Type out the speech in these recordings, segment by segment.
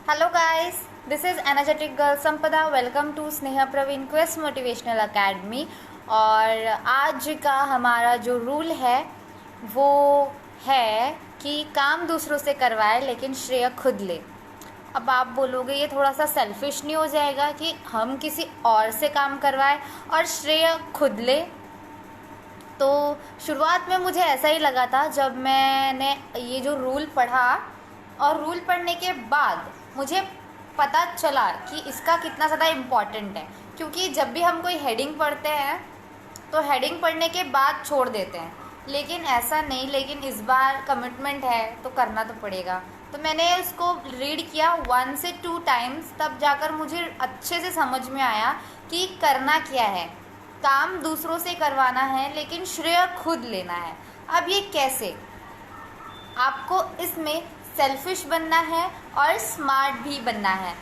Hello guys, this is energetic girl Sampada. Welcome to Sneha Praveen quest motivational academy. और आज का हमारा जो रूल है वो है कि काम दूसरों से करवाए लेकिन श्रेय खुद ले। अब आप बोलोगे ये थोड़ा सा सेल्फिश नहीं हो जाएगा कि हम किसी और से काम करवाएं और श्रेय खुद ले? तो शुरुआत में मुझे ऐसा ही लगा था जब मैंने ये जो रूल पढ़ा, और रूल पढ़ने के बाद मुझे पता चला कि इसका कितना ज़्यादा इम्पॉर्टेंट है। क्योंकि जब भी हम कोई हेडिंग पढ़ते हैं तो हेडिंग पढ़ने के बाद छोड़ देते हैं, लेकिन ऐसा नहीं। लेकिन इस बार कमिटमेंट है तो करना तो पड़ेगा। तो मैंने उसको रीड किया 1 से 2 टाइम्स, तब जाकर मुझे अच्छे से समझ में आया कि करना क्या है। काम दूसरों से करवाना है लेकिन श्रेय खुद लेना है। अब ये कैसे? आपको इसमें सेल्फिश बनना है और स्मार्ट भी बनना है।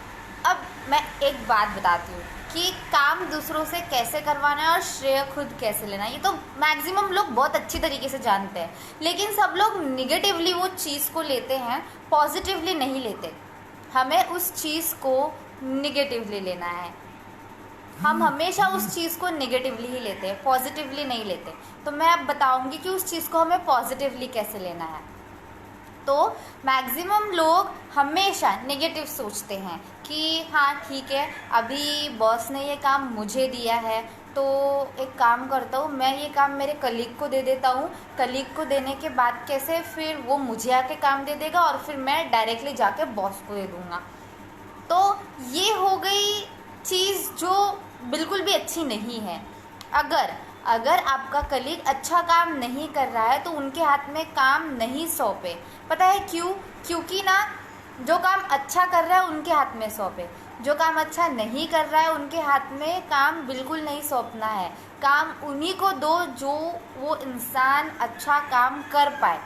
अब मैं एक बात बताती हूँ कि काम दूसरों से कैसे करवाना है और श्रेय खुद कैसे लेना है। ये तो मैक्सिमम लोग बहुत अच्छी तरीके से जानते हैं, लेकिन सब लोग निगेटिवली वो चीज़ को लेते हैं, पॉजिटिवली नहीं लेते। हमें उस चीज़ को निगेटिवली लेना है। हम हमेशा उस चीज़ को निगेटिवली ही लेते हैं, पॉजिटिवली नहीं लेते। तो मैं अब बताऊँगी कि उस चीज़ को हमें पॉजिटिवली कैसे लेना है। तो मैक्सिमम लोग हमेशा नेगेटिव सोचते हैं कि हाँ ठीक है, अभी बॉस ने ये काम मुझे दिया है तो एक काम करता हूँ, मैं ये काम मेरे कलीग को दे देता हूँ। कलीग को देने के बाद कैसे फिर वो मुझे आके काम दे देगा और फिर मैं डायरेक्टली जाके बॉस को दे दूँगा। तो ये हो गई चीज़ जो बिल्कुल भी अच्छी नहीं है। अगर आपका कलीग अच्छा काम नहीं कर रहा है तो उनके हाथ में काम नहीं सौंपे। पता है क्यों? क्योंकि ना, जो काम अच्छा कर रहा है उनके हाथ में सौंपे, जो काम अच्छा नहीं कर रहा है उनके हाथ में काम बिल्कुल नहीं सौंपना है। काम उन्हीं को दो जो वो इंसान अच्छा काम कर पाए।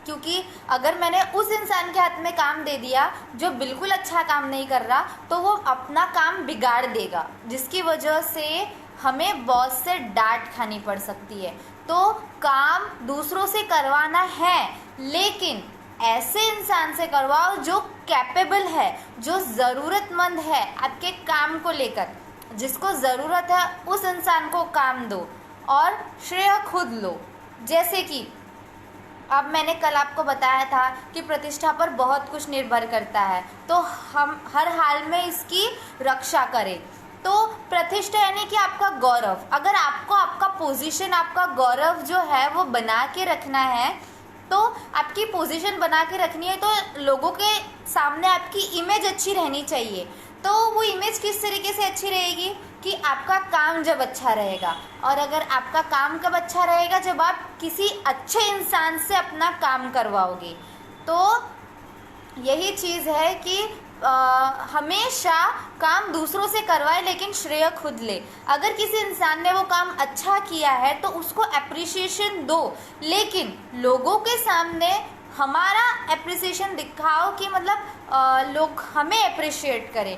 क्योंकि अगर मैंने उस इंसान के हाथ में काम दे दिया जो बिल्कुल अच्छा काम नहीं कर रहा, तो वो अपना काम बिगाड़ देगा, जिसकी वजह से हमें बॉस से डांट खानी पड़ सकती है। तो काम दूसरों से करवाना है, लेकिन ऐसे इंसान से करवाओ जो कैपेबल है, जो ज़रूरतमंद है आपके काम को लेकर। जिसको ज़रूरत है उस इंसान को काम दो और श्रेय खुद लो। जैसे कि अब मैंने कल आपको बताया था कि प्रतिष्ठा पर बहुत कुछ निर्भर करता है, तो हम हर हाल में इसकी रक्षा करें। तो प्रतिष्ठा यानी कि आपका गौरव। अगर आपको आपका पोजीशन, आपका गौरव जो है वो बना के रखना है, तो आपकी पोजीशन बना के रखनी है, तो लोगों के सामने आपकी इमेज अच्छी रहनी चाहिए। तो वो इमेज किस तरीके से अच्छी रहेगी कि आपका काम जब अच्छा रहेगा। और अगर आपका काम कब अच्छा रहेगा? जब आप किसी अच्छे इंसान से अपना काम करवाओगे। तो यही चीज़ है कि हमेशा काम दूसरों से करवाए लेकिन श्रेय खुद ले। अगर किसी इंसान ने वो काम अच्छा किया है तो उसको एप्रिसिएशन दो, लेकिन लोगों के सामने हमारा एप्रिसिएशन दिखाओ कि मतलब लोग हमें अप्रिशिएट करें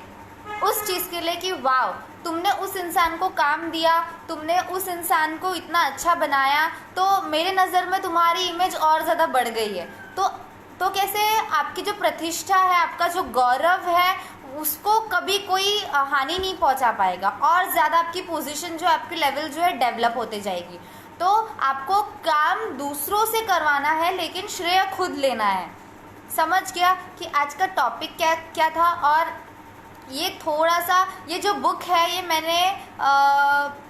उस चीज़ के लिए कि वाह, तुमने उस इंसान को काम दिया, तुमने उस इंसान को इतना अच्छा बनाया, तो मेरे नज़र में तुम्हारी इमेज और ज़्यादा बढ़ गई है। तो कैसे आपकी जो प्रतिष्ठा है, आपका जो गौरव है, उसको कभी कोई हानि नहीं पहुंचा पाएगा, और ज़्यादा आपकी पोजीशन जो, आपकी लेवल जो है डेवलप होते जाएगी। तो आपको काम दूसरों से करवाना है लेकिन श्रेय खुद लेना है। समझ गया कि आज का टॉपिक क्या था? और ये थोड़ा सा, ये जो बुक है ये मैंने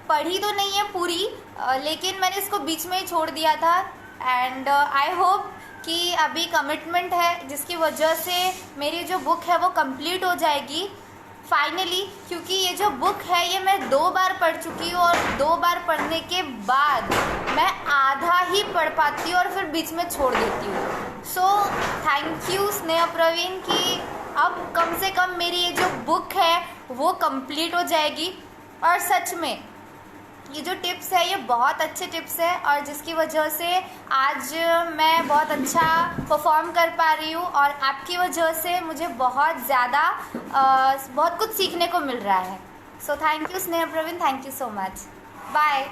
पढ़ी तो नहीं है पूरी, लेकिन मैंने इसको बीच में ही छोड़ दिया था। एंड आई होप कि अभी कमिटमेंट है जिसकी वजह से मेरी जो बुक है वो कंप्लीट हो जाएगी फाइनली। क्योंकि ये जो बुक है ये मैं 2 बार पढ़ चुकी हूँ, और 2 बार पढ़ने के बाद मैं आधा ही पढ़ पाती हूँ और फिर बीच में छोड़ देती हूँ। So thank you Sneha Praveen कि अब कम से कम मेरी ये जो बुक है वो कंप्लीट हो जाएगी। और सच में ये जो टिप्स है ये बहुत अच्छे टिप्स है, और जिसकी वजह से आज मैं बहुत अच्छा परफॉर्म कर पा रही हूँ, और आपकी वजह से मुझे बहुत ज़्यादा बहुत कुछ सीखने को मिल रहा है। So thank you Sneha Praveen, thank you so much, bye.